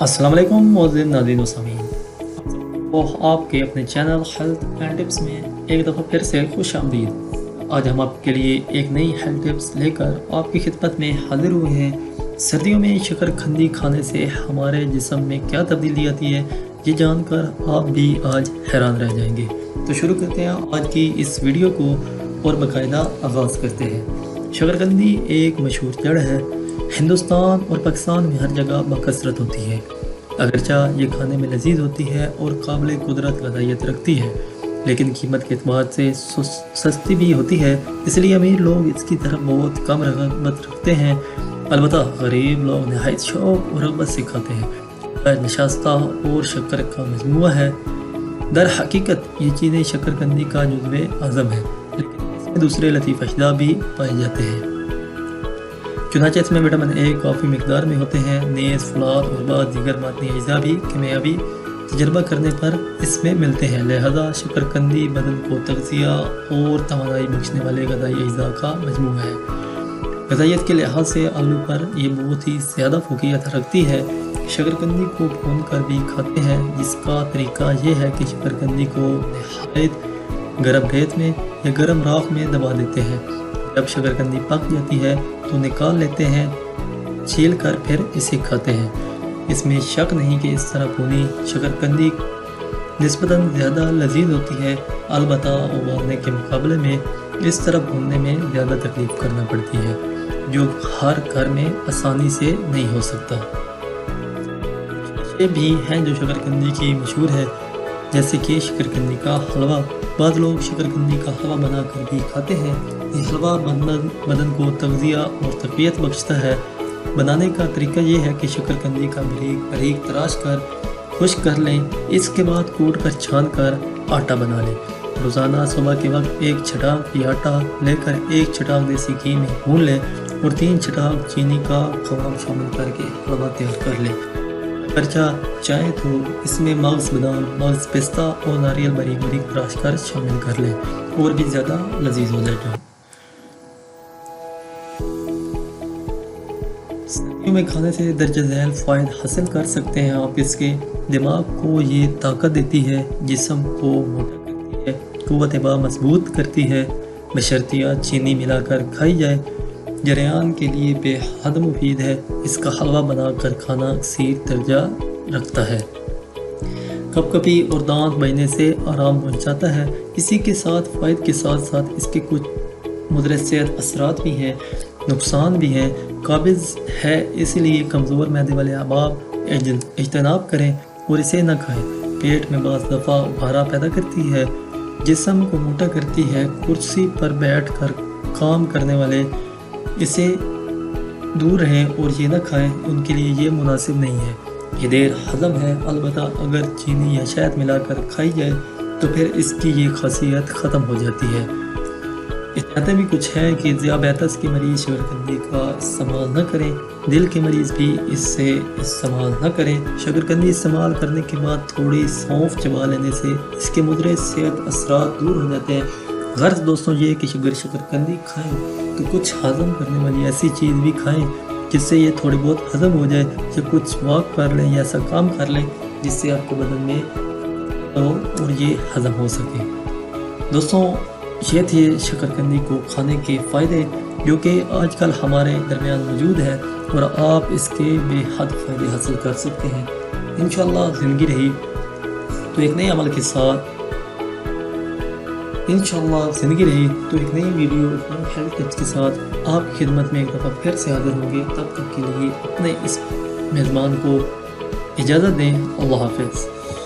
अस्सलाम वालेकुम मोअज़्ज़िज़ नाज़रीन व सामीन, वो आपके अपने चैनल हेल्थ एंड टिप्स में एक दफ़ा फिर से खुश आमदीद। आज हम आपके लिए एक नई हेल्थ टिप्स लेकर आपकी खिदमत में हाजिर हुए हैं। सर्दियों में शकरकंदी खाने से हमारे जिस्म में क्या तब्दीली आती है, ये जानकर आप भी आज हैरान रह जाएंगे। तो शुरू करते हैं आज की इस वीडियो को और बाकायदा आगाज़ करते हैं। शकरकंदी एक मशहूर जड़ है, हिंदुस्तान और पाकिस्तान में हर जगह बकसरत होती है। अगरचा ये खाने में लजीज होती है और काबिल कुदरत गज़ाइयत रखती है, लेकिन कीमत के एतबार से सस्ती भी होती है, इसलिए अमीर लोग इसकी तरफ बहुत कम रग़बत रखते हैं। अलबत्ता गरीब लोग नहायत शौक़ और रग़बत से खाते हैं। नशास्ता और शक्कर का मजमूआ है। दर हकीकत ये चीज़ें शकरकंदी का जुज़्वे आज़म है, लेकिन इसमें दूसरे लतीफ़ अजज़ा भी पाए जाते हैं। चुनांचे इसमें विटामिन ए काफ़ी मकदार में होते हैं। नेज़, फौलाद और बाद दीगर मादनी अज्जा भी किमियावी तजर्बा करने पर इसमें मिलते हैं। लिहाजा शकरकंदी बदन को तग़ज़िया और तवानाई बख्शने वाले ग़ज़ाई अज्जा का मजमूआ है। ग़ज़ाइयत के लिहाज से आलू पर यह बहुत ही ज़्यादा फ़ोक़ियत रखती है। शकरकंदी को भून कर भी खाते हैं, जिसका तरीका यह है कि शकरकंदी को नहायत गर्म रेत में या गर्म राख में दबा देते हैं। जब शकरकंदी पक जाती है तो निकाल लेते हैं, छील कर फिर इसे खाते हैं। इसमें शक नहीं कि इस तरह भुनी शकरकंदी निस्बतन ज़्यादा लजीज होती है। अलबत्ता उबालने के मुकाबले में इस तरह भूनने में ज़्यादा तकलीफ़ करना पड़ती है, जो हर घर में आसानी से नहीं हो सकता। ये भी हैं जो शकरकंदी की मशहूर है, जैसे कि शकरकंदी का हलवा। बाद लोग शकरकंदी का हलवा बनाकर भी खाते हैं। ये हलवा बदन को तग़ज़िया और तक़वियत बख्शता है। बनाने का तरीका ये है कि शकरकंदी का बारीक तराश कर खुश्क कर लें, इसके बाद कूट कर छान कर आटा बना लें। रोज़ाना सुबह के वक्त एक छटाक भी आटा लेकर एक छटाक देसी घी में भून लें और 3 छटाक चीनी का क़वाम शामिल करके हलवा तैयार कर लें। अगरचा चाहे तो इसमें मग्ज़, बादाम, मग्ज़, पिस्ता और नारियल बारीक तराश कर शामिल कर लें और भी ज़्यादा लजीज हो जाएगा। सर्दियों में खाने से दर्ज झैल फ़ायदे हासिल कर सकते हैं आप। इसके दिमाग को ये ताकत देती है, जिस्म को मोटा करती है, क़ुव्वत बा मजबूत करती है, बशर्तिया चीनी मिलाकर खाई जाए। जरियान के लिए बेहद मुफीद है। इसका हलवा बनाकर खाना अक्सर दर्जा रखता है। कपकपी और दांत बजने से आराम पहुंचाता है। इसी के साथ फ़ायदे के साथ साथ इसके कुछ मुदर सेहत असरात भी हैं, नुकसान भी हैं। काबिज़ है, इसलिए कमज़ोर मैदे वाले अहबाब इज्तनाब करें और इसे न खाएं। पेट में बाज़ दफ़ा उबारा पैदा करती है, जिस्म को मोटा करती है। कुर्सी पर बैठ कर काम करने वाले इसे दूर रहें और ये न खाएं, उनके लिए ये मुनासिब नहीं है। ये देर हज़म है। अलबत्ता अगर चीनी या शहद मिलाकर खाई जाए तो फिर इसकी ये खासियत ख़त्म हो जाती है। एहतियातें भी कुछ हैं कि ज़ियाबेतस के मरीज़ शकरकंदी का इस्तेमाल न करें। दिल के मरीज़ भी इससे इस्तेमाल न करें। शकरकंदी इस्तेमाल करने के बाद थोड़ी सौंफ चबा लेने से इसके मुदर सेहत असरात दूर हो जाते हैं। गर्ज दोस्तों ये कि अगर शकरकंदी खाएं तो कुछ हज़म करने वाली ऐसी चीज़ भी खाएं जिससे ये थोड़ी बहुत हज़म हो जाए, या कुछ वॉक कर लें या ऐसा काम कर लें जिससे आपके बदन में हो और ये हज़म हो सके। दोस्तों ये थे शकरकंदी को खाने के फ़ायदे, जो कि आजकल हमारे दरमियान मौजूद है और आप इसके बेहद फ़ायदे हासिल कर सकते हैं। इंशाअल्लाह ज़िंदगी रही तो एक नए अमल के साथ एक नई वीडियो हेल्थ टिप्स के साथ आपकी खिदमत में एक दफ़ा फिर से हाजिर होंगे। तब तक के लिए अपने इस मेज़बान को इजाज़त दें। अल्लाह हाफ़िज़।